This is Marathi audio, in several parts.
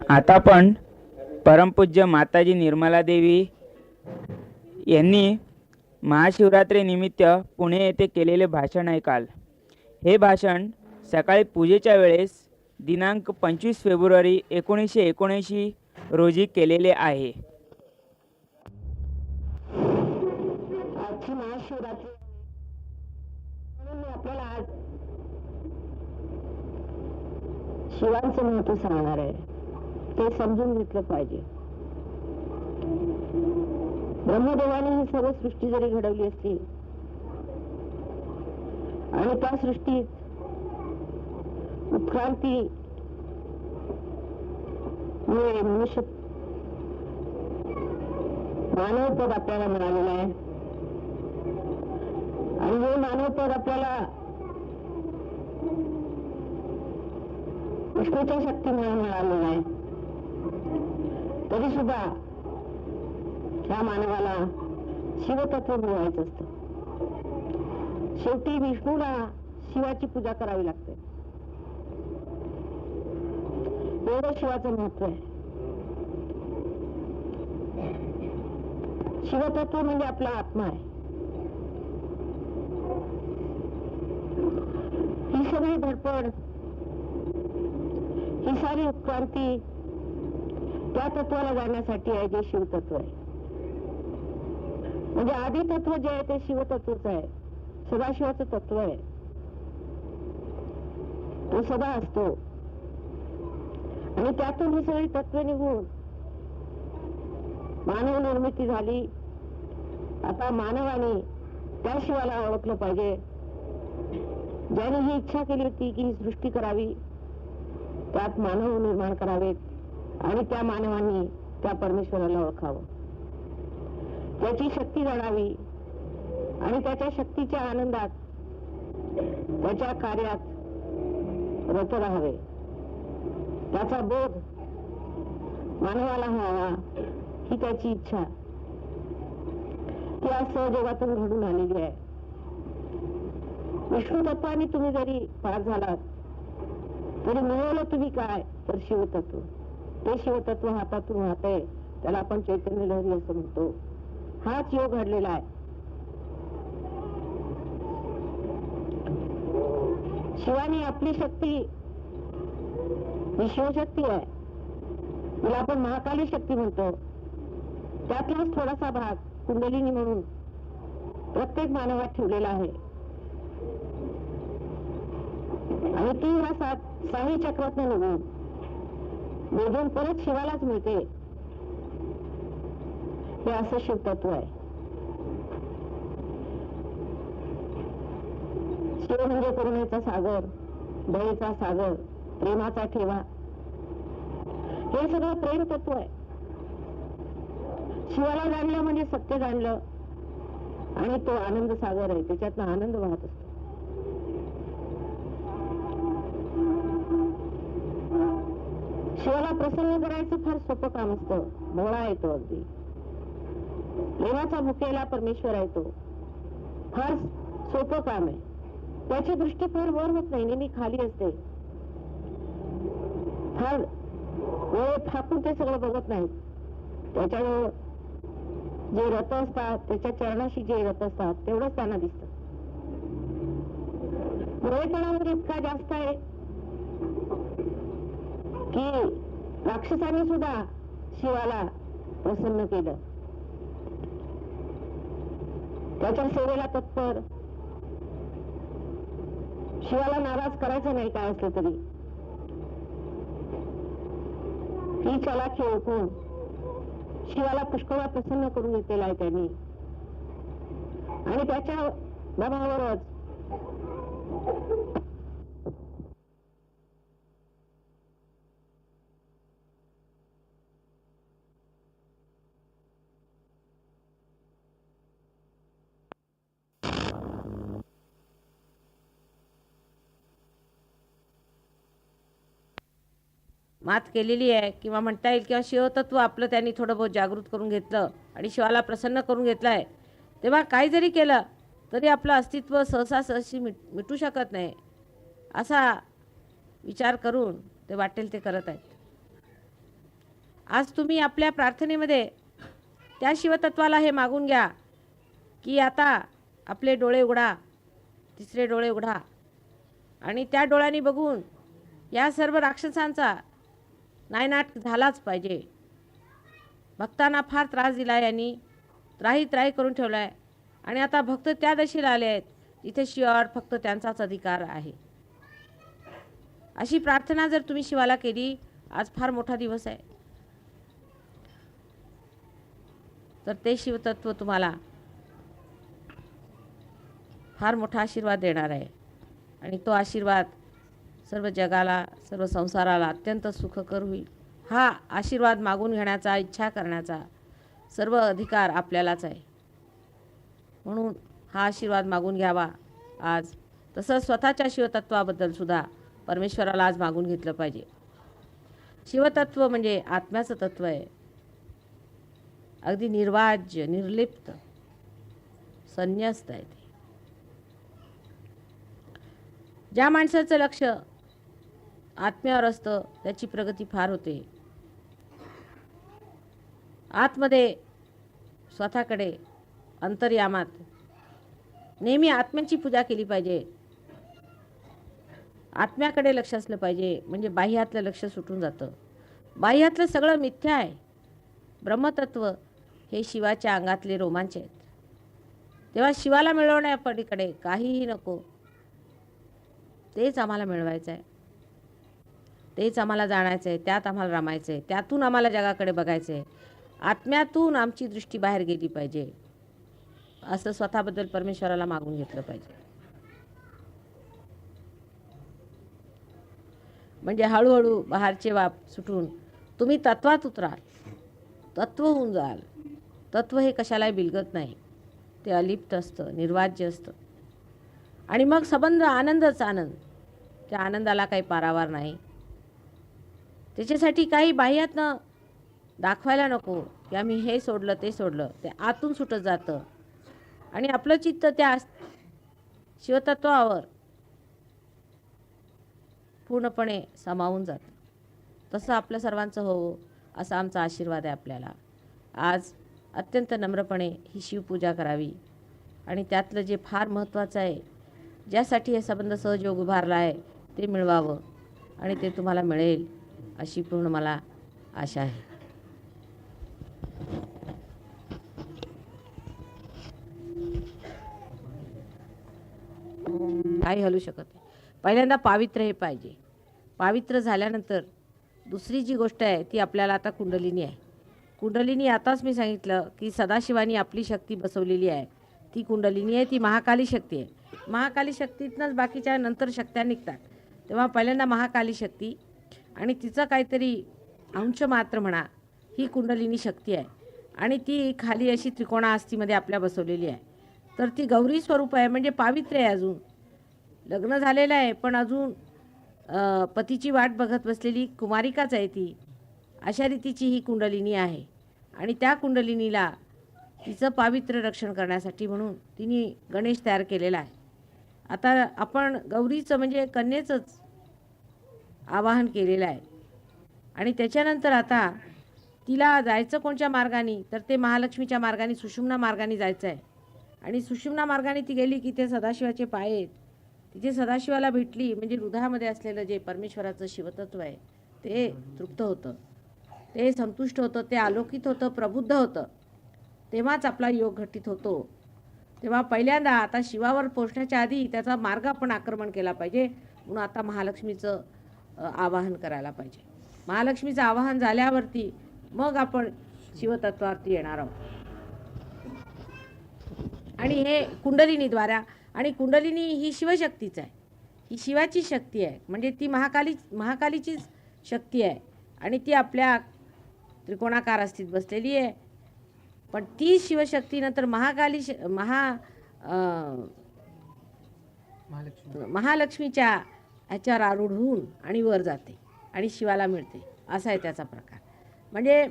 आता पण परमपूज्य माताजी निर्मला देवी यांनी महाशिवरात्रीनिमित्त पुणे येथे केलेले भाषण ऐकाल. हे भाषण सकाळी पूजेच्या वेळेस दिनांक 25 फेब्रुवारी 1979 रोजी केलेले आहे. आजची महाशिवरात्री म्हणून मी आपल्याला आज शिवांचं महत्व सांगणार आहे. ते समजून घेतलं पाहिजे. ब्रह्मदेवाने ही सर्व सृष्टी जरी घडवली असली आणि त्या सृष्टीत उत्क्रांती मुळे मनुष्य मानवपद आपल्याला मिळालेलं आहे आणि हे मानवपद आपल्याला विष्णूच्या शक्तीमुळे मिळालेलं आहे. तरी सुद्धा ह्या मानवाला शिवतत्व मिळवायचं असतं. शेवटी विष्णूला शिवाची पूजा करावी लागते. एवढं शिवाचं महत्व आहे. शिवतत्व म्हणजे आपला आत्मा आहे. ही सगळी धडपड, ही सारी उत्क्रांती त्या तत्वाला जाण्यासाठी आहे जे शिवतत्व आहे. म्हणजे आदी तत्व जे आहे ते शिवतत्वच आहे. सदाशिवाचं तत्व आहे. तो सदा असतो आणि त्यातून ही सगळी तत्व निघून मानव निर्मिती झाली. आता मानवाने त्या शिवाला ओळखलं पाहिजे ज्याने ही इच्छा केली होती की ही सृष्टी करावी, त्यात मानव निर्माण करावेत आणि त्या मानवांनी त्या परमेश्वराला ओळखावं, त्याची शक्ती जाणावी आणि त्याच्या शक्तीच्या आनंदात त्याच्या कार्यात रत राहावे. त्याचा बोध मानवाला व्हावा ही त्याची इच्छा. ती आज सहजोगातून घडून आलेली आहे. विष्णू तत्वाने तुम्ही जरी पार झालात तरी मिळवलं तुम्ही काय तर शिवतत्व. ते शिवतत्व हातातून वाहतंय, त्याला आपण चैतन्य लहरी असं म्हणतो. हाच योग घडलेला आहे. शिवानी आपली शक्ती ही शिवशक्ती आहे. तिला आपण महाकाली शक्ती म्हणतो. त्यातलाच थोडासा भाग कुंडलिनी म्हणून प्रत्येक मानवात ठेवलेला आहे आणि ती ह्या साही चक्रातनं निघून परत शिवालाच मिळते. हे असं शिवतत्व आहे. शिव म्हणजे करुणेचा सागर, दयेचा सागर, प्रेमाचा ठेवा. हे सगळं प्रेम तत्व आहे. शिवाला जाणलं म्हणजे सत्य जाणलं आणि तो आनंद सागर आहे. त्याच्यातनं आनंद वाहत असतो. शिवाला प्रसन्न करायचं फार सोपं काम असतं. भोळा येतो अगदी. प्रेमाचा भुकेला परमेश्वर आहे तो. फार सोपं काम आहे. त्याची दृष्टी फार वर होत नाही, नेहमी खाली असते. फार वेळ ठाकून ते सगळं बघत नाहीत. त्याच्याजवळ जे रथ असतात, त्याच्या चरणाशी जे रथ असतात तेवढंच त्यांना दिसतं. पुरेपणावर इतका जास्त आहे की राक्षसांनी सुद्धा शिवाला प्रसन्न केलं. त्याच्या सेवेला तत्पर. शिवाला नाराज करायचं नाही काय असलं तरी. ही चलाखी ओळखून शिवाला पुष्कळ प्रसन्न करून घेतलेला आहे त्यांनी आणि त्याच्या दबावावरच मात केलेली आहे किंवा म्हणता येईल किंवा शिवतत्व आपलं त्यांनी थोडं बहुत जागृत करून घेतलं आणि शिवाला प्रसन्न करून घेतलं आहे. तेव्हा काही जरी केलं तरी आपलं अस्तित्व सहसा सहशी मिटू शकत नाही असा विचार करून ते वाटेल ते करत आहेत. आज तुम्ही आपल्या प्रार्थनेमध्ये त्या शिवतत्वाला हे मागून घ्या की आता आपले डोळे उघडा, तिसरे डोळे उघडा, आणि त्या डोळ्यांनी बघून या सर्व राक्षसांचा नायनाट झालाच पाहिजे. भक्तांना फार त्रास दिला यांनी, त्राही त्राही करून ठेवला आहे, आणि आता भक्त त्या दशेला आले आहेत जिथे शिवावर फक्त त्यांचाच अधिकार आहे. अशी प्रार्थना जर तुम्ही शिवाला केली, आज फार मोठा दिवस आहे, तर ते शिवतत्व तुम्हाला फार मोठा आशीर्वाद देणार आहे. आणि तो आशीर्वाद सर्व जगाला, सर्व संसाराला अत्यंत सुखकर होईल. हा आशीर्वाद मागून घेण्याचा, इच्छा करण्याचा सर्व अधिकार आपल्यालाच आहे. म्हणून हा आशीर्वाद मागून घ्यावा आज. तसंच स्वतःच्या शिवतत्वाबद्दल सुद्धा परमेश्वराला आज मागून घेतलं पाहिजे. शिवतत्व म्हणजे आत्म्याचं तत्व आहे, अगदी निर्वाज्य, निर्लिप्त, संन्यस्त आहे ते. ज्या माणसाचं लक्ष आत्म्यावर असतं त्याची प्रगती फार होते. आतमध्ये, स्वतःकडे, अंतर्यामात नेहमी आत्म्याची पूजा केली पाहिजे. आत्म्याकडे लक्ष असलं पाहिजे, म्हणजे बाह्यातलं लक्ष सुटून जातं. बाह्यातलं सगळं मिथ्या आहे. ब्रह्मतत्व हे शिवाच्या अंगातले रोमांच आहेत. तेव्हा शिवाला मिळवण्यापलीकडे काहीही नको. तेच आम्हाला मिळवायचं आहे, तेच आम्हाला जाणायचं आहे, त्यात आम्हाला रमायचं आहे, त्यातून आम्हाला जगाकडे बघायचं आहे. आत्म्यातून आमची दृष्टी बाहेर गेली पाहिजे, असं स्वतःबद्दल परमेश्वराला मागून घेतलं पाहिजे. म्हणजे हळूहळू बाहेरचे वाप सुटून तुम्ही तत्वात उतराल, तत्व होऊन जाल. तत्व हे कशालाही बिलगत नाही, ते अलिप्त असतं, निर्वाज्य असतं. आणि मग संबंध आनंदच आनंद. त्या आनंदाला काही पारावार नाही. त्याच्यासाठी काही बाह्यातनं दाखवायला नको की आम्ही हे सोडलं ते सोडलं. ते आतून सुटत जातं आणि आपलं चित्त त्या शिवतत्वावर पूर्णपणे सामावून जातं. तसं आपल्या सर्वांचं हो, असा आमचा आशीर्वाद आहे आपल्याला. आज अत्यंत नम्रपणे ही शिवपूजा करावी आणि त्यातलं जे फार महत्त्वाचं आहे, ज्यासाठी हे संबंध सहयोग उभारला आहे, ते मिळवावं आणि ते तुम्हाला मिळेल अशी पूर्ण मला आशा आहे. काही हलू शकत नाही. पहिल्यांदा पावित्र्य हे पाहिजे. पावित्र्य झाल्यानंतर दुसरी जी गोष्ट आहे ती आपल्याला आता कुंडलिनी आहे. कुंडलिनी आताच मी सांगितलं की सदाशिवानी आपली शक्ती बसवलेली आहे. ती कुंडलिनी आहे, ती महाकाली शक्ती आहे. महाकाली शक्तीतनंच बाकीच्या नंतर शक्त्या निघतात. तेव्हा पहिल्यांदा महाकाली शक्ती आणि तिचं काहीतरी अंश मात्र म्हणा, ही कुंडलिनी शक्ती आहे आणि ती खाली अशी त्रिकोणा अस्थिमध्ये आपल्या बसवलेली आहे. तर ती गौरी स्वरूप आहे, म्हणजे पावित्र्य आहे. अजून लग्न झालेलं आहे पण अजून पतीची वाट बघत बसलेली कुमारिकाच आहे ती. अशा रीतीची ही कुंडलिनी आहे आणि त्या कुंडलिनीला तिचं पावित्र्य रक्षण करण्यासाठी म्हणून तिने गणेश तयार केलेला आहे. आता आपण गौरीचं म्हणजे कन्येचंच आवाहन केलेलं आहे आणि त्याच्यानंतर आता तिला जायचं कोणत्या मार्गाने, तर ते महालक्ष्मीच्या मार्गाने, सुषुम्ना मार्गाने जायचं आहे. आणि सुषुम्ना मार्गाने ती गेली की ते सदाशिवाचे पाय आहेत. तिथे सदाशिवाला भेटली म्हणजे हृदयामध्ये असलेलं जे परमेश्वराचं शिवतत्व आहे ते तृप्त होतं, ते संतुष्ट होतं, ते आलोकित होतं, प्रबुद्ध होतं. तेव्हाच आपला योग घटित होतो. तेव्हा पहिल्यांदा आता शिवावर पोहोचण्याच्या आधी त्याचा मार्ग आपण आक्रमण केला पाहिजे. म्हणून आता महालक्ष्मीचं आवाहन करायला पाहिजे. महालक्ष्मीचं आवाहन झाल्यावरती मग आपण शिवतत्वावरती येणार आहोत. आणि हे कुंडलिनीद्वारा, आणि कुंडलिनी ही शिवशक्तीच आहे, ही शिवाची शक्ती आहे, म्हणजे ती महाकालीचीच शक्ती आहे आणि ती आपल्या त्रिकोणाकार अस्थित बसलेली आहे. पण ती शिवशक्ती नंतर महालक्ष्मीच्या ह्याच्यावर आरूढ होऊन आणि वर जाते आणि शिवाला मिळते. असा आहे त्याचा प्रकार. म्हणजे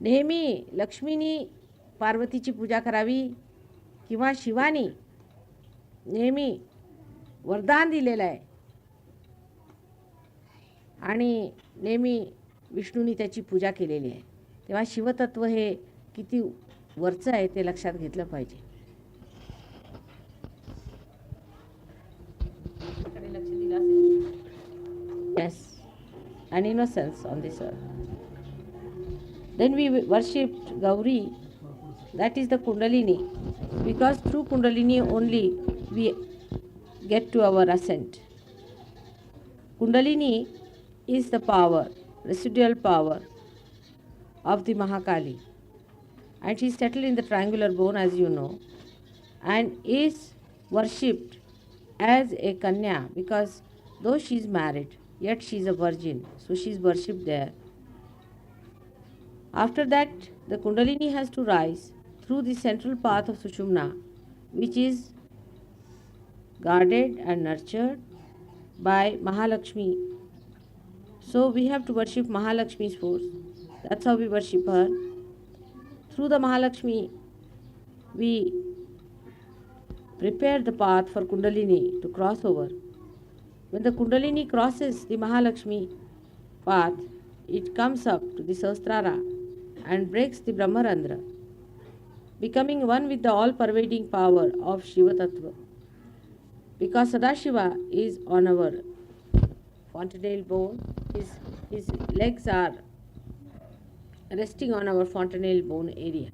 नेहमी लक्ष्मीनी पार्वतीची पूजा करावी किंवा शिवानी नेहमी वरदान दिलेलं आहे आणि नेहमी विष्णूंनी त्याची पूजा केलेली आहे. तेव्हा शिवतत्व हे किती वरचं आहे ते लक्षात घेतलं पाहिजे. Yes, and innocence on this earth. Then we worshipped Gauri, that is the Kundalini, because through Kundalini only we get to our ascent. Kundalini is the power, residual power of the Mahakali, and she is settled in the triangular bone, as you know, and is worshipped as a Kanya, because though she is married, yet she is a virgin, so she is worshipped there. After that, the Kundalini has to rise through the central path of Sushumna, which is guarded and nurtured by Mahalakshmi. So we have to worship Mahalakshmi's force. That's how we worship her. Through the Mahalakshmi, we prepare the path for Kundalini to cross over. When the Kundalini crosses the Mahalakshmi path, it comes up to the Sahasrara and breaks the Brahmarandra, becoming one with the all-pervading power of Shiva Tattva. Because Sadashiva is on our fontanelle bone, his legs are resting on our fontanelle bone area.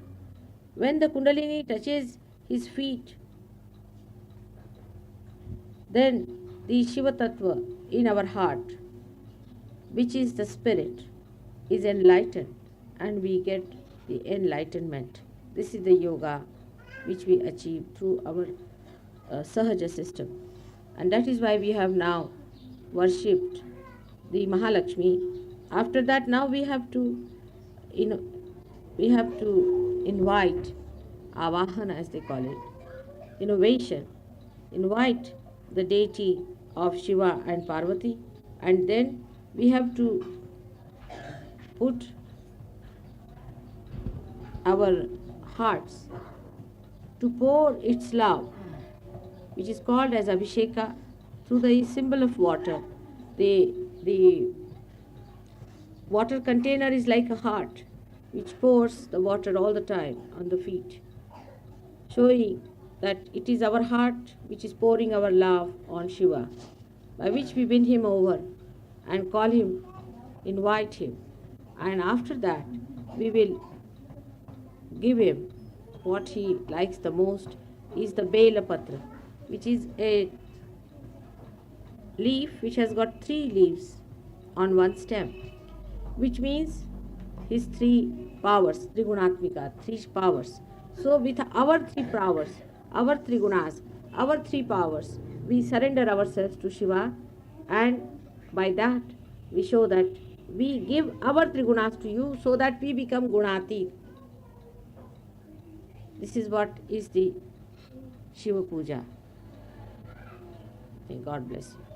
When the Kundalini touches his feet, then the Shiva Tattva in our heart, which is the spirit, is enlightened, and we get the enlightenment. This is the yoga which we achieve through our Sahaja system, and that is why we have now worshipped the Mahalakshmi. After that, now we have to invite Avahana, as they call it, innovation, invite the deity of Shiva and Parvati, and then we have to put our hearts to pour its love, which is called as Abhisheka, through the symbol of water. The water container is like a heart which pours the water all the time on the feet, showing that it is our heart which is pouring our love on Shiva, by which we win him over and call him, invite him, and after that we will give him what he likes the most, is the Bela Patra, which is a leaf which has got 3 leaves on one stem, which means his 3 powers, Trigunatmika, 3 powers. So with our 3 powers, our 3 gunas, our 3 powers, we surrender ourselves to Shiva, and by that we show that we give our 3 gunas to you, so that we become Gunati. This is what is the Shiva Puja. May God bless you.